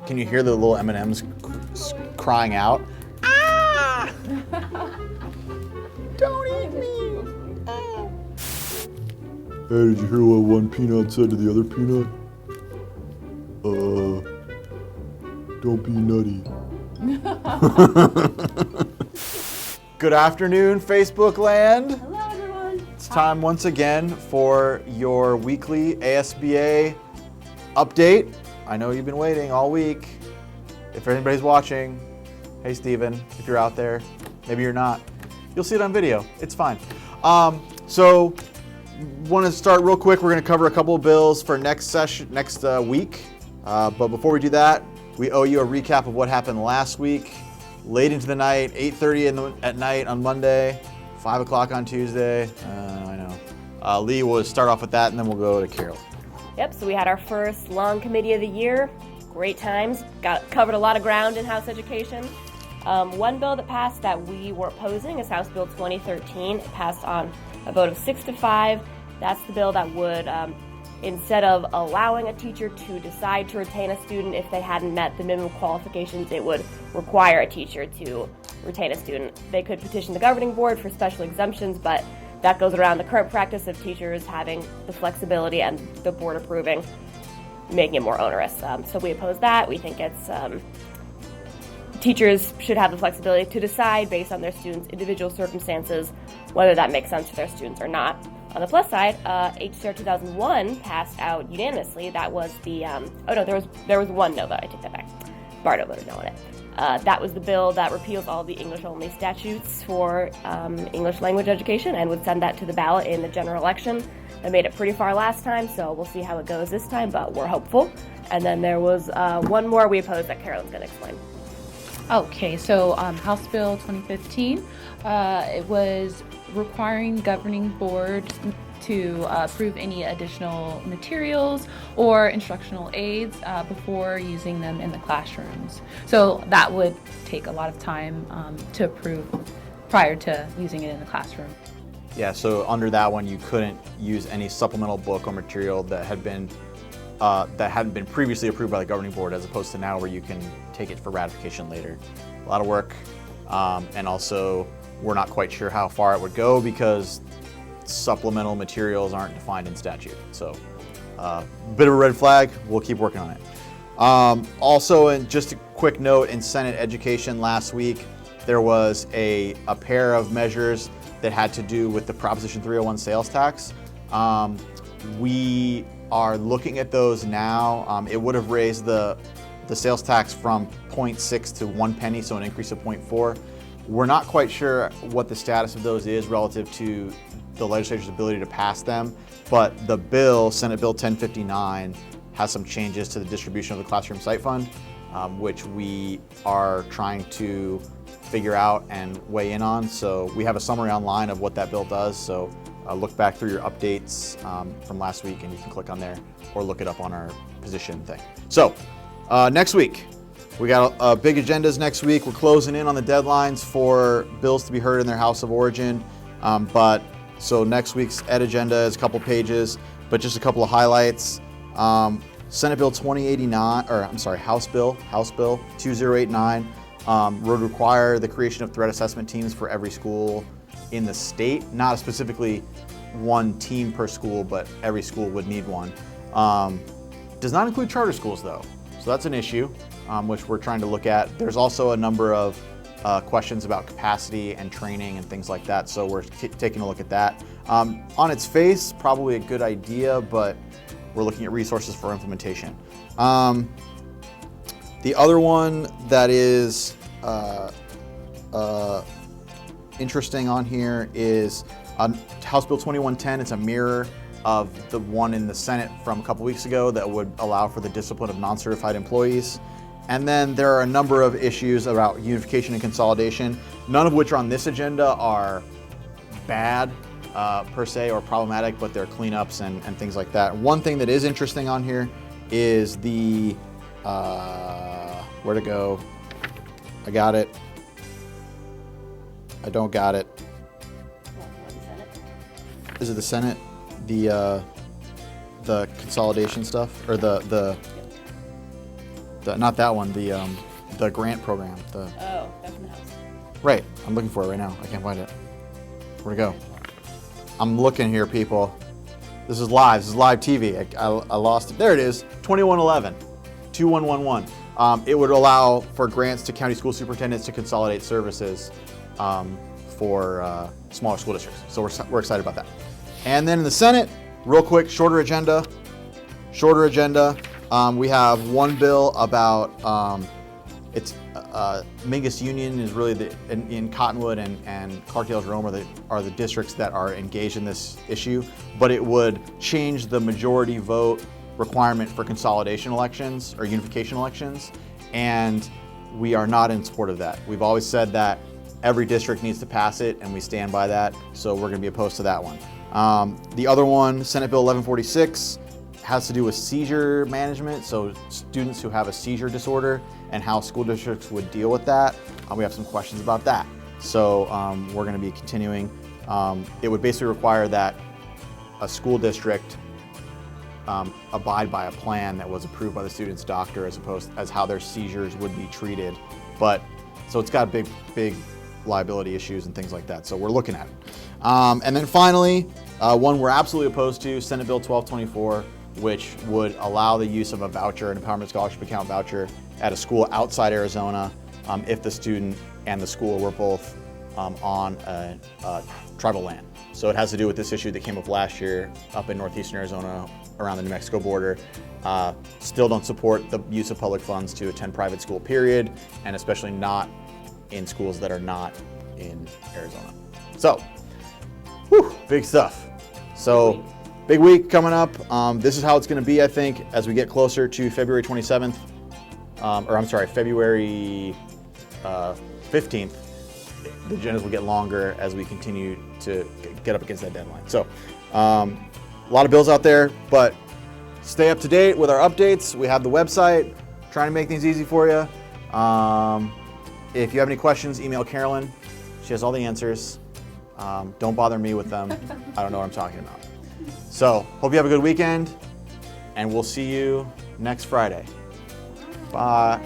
Can you hear the little M&Ms crying out? Ah! Don't eat me! Ah. Hey, did you hear what one peanut said to the other peanut? Don't be nutty. Good afternoon, Facebook land. Hello, everyone. It's time once again for your weekly ASBA update. I know you've been waiting all week. If anybody's watching, hey Steven, if you're out there, maybe you're not, you'll see it on video. It's fine. So, want to start real quick. We're going to cover a couple of bills for next week. But before we do that, we owe you a recap of what happened last week. Late into the night, 8:30 at night on Monday, 5 o'clock on Tuesday. I know. Lee will start off with that, and then we'll go to Carol. Yep, so we had our first long committee of the year. Great times. Covered a lot of ground in House Education. One bill that passed that we were opposing is House Bill 2013. It passed on a vote of 6-5. That's the bill that would, instead of allowing a teacher to decide to retain a student if they hadn't met the minimum qualifications, it would require a teacher to retain a student. They could petition the governing board for special exemptions, but that goes around the current practice of teachers having the flexibility and the board approving, making it more onerous. So we oppose that. We think it's teachers should have the flexibility to decide based on their students' individual circumstances whether that makes sense for their students or not. On the plus side, HCR 2001 passed out unanimously. That was the, there was one no vote. I take that back. Bardo voted no on it. That was the bill that repeals all the English-only statutes for English language education and would send that to the ballot in the general election. They made it pretty far last time, so we'll see how it goes this time, but we're hopeful. And then there was one more we opposed that Carolyn's going to explain. Okay, so House Bill 2015, it was requiring governing boards to approve any additional materials or instructional aids before using them in the classrooms. So that would take a lot of time to approve prior to using it in the classroom. Yeah, so under that one, you couldn't use any supplemental book or material that hadn't been previously approved by the governing board, as opposed to now where you can take it for ratification later. A lot of work, and also we're not quite sure how far it would go because supplemental materials aren't defined in statute. So, bit of a red flag. We'll keep working on it. Also, and just a quick note, in Senate Education last week, there was a pair of measures that had to do with the Proposition 301 sales tax. We are looking at those now. It would have raised the sales tax from 0.6 to 1 penny, so an increase of 0.4. We're not quite sure what the status of those is relative to the legislature's ability to pass them, but the bill, Senate Bill 1059, has some changes to the distribution of the Classroom Site Fund, which we are trying to figure out and weigh in on. So we have a summary online of what that bill does, so look back through your updates from last week and you can click on there or look it up on our position thing. So next week, we got big agendas next week. We're closing in on the deadlines for bills to be heard in their House of Origin. So next week's ed agenda is a couple pages, but just a couple of highlights. Senate Bill 2089, or I'm sorry, House Bill 2089 would require the creation of threat assessment teams for every school in the state. Not specifically one team per school, but every school would need one. Does not include charter schools though, so that's an issue, which we're trying to look at. There's also a number of questions about capacity and training and things like that, so we're taking a look at that. On its face, probably a good idea, but we're looking at resources for implementation. The other one that is interesting on here is House Bill 2110. It's a mirror of the one in the Senate from a couple weeks ago that would allow for the discipline of non-certified employees. And then there are a number of issues about unification and consolidation, none of which on this agenda are bad per se or problematic, but they're cleanups and things like that. One thing that is interesting on here is the, where to go? I got it. I don't got it. Is it the Senate? The consolidation stuff, or the not that one, the grant program. Oh, that's in the house. Right, I'm looking for it right now. I can't find it. Where'd it go? I'm looking here, people. This is live TV. I lost it. There it is, 2111, 2111. It would allow for grants to county school superintendents to consolidate services for smaller school districts. So we're excited about that. And then in the Senate, real quick, shorter agenda. We have one bill about, Mingus Union is really in Cottonwood and Clark Dales Rome are the districts that are engaged in this issue, but it would change the majority vote requirement for consolidation elections or unification elections, and we are not in support of that. We've always said that every district needs to pass it, and we stand by that, so we're going to be opposed to that one. The other one, Senate Bill 1146, has to do with seizure management, so students who have a seizure disorder and how school districts would deal with that. We have some questions about that. So we're going to be continuing. It would basically require that a school district abide by a plan that was approved by the student's doctor as opposed as how their seizures would be treated. But so it's got big liability issues and things like that. So we're looking at it. And then finally, one we're absolutely opposed to, Senate Bill 1224, which would allow the use of a voucher, an empowerment scholarship account voucher, at a school outside Arizona if the student and the school were both on tribal land. So it has to do with this issue that came up last year up in northeastern Arizona around the New Mexico border. Still don't support the use of public funds to attend private school, period, and especially not in schools that are not in Arizona. So, big stuff. So, big week coming up. This is how it's going to be, I think, as we get closer to February 27th, February 15th. The agendas will get longer as we continue to get up against that deadline. So, a lot of bills out there, but stay up to date with our updates. We have the website, trying to make things easy for you. If you have any questions, email Carolyn. She has all the answers. Don't bother me with them. I don't know what I'm talking about. So, hope you have a good weekend, and we'll see you next Friday. Bye.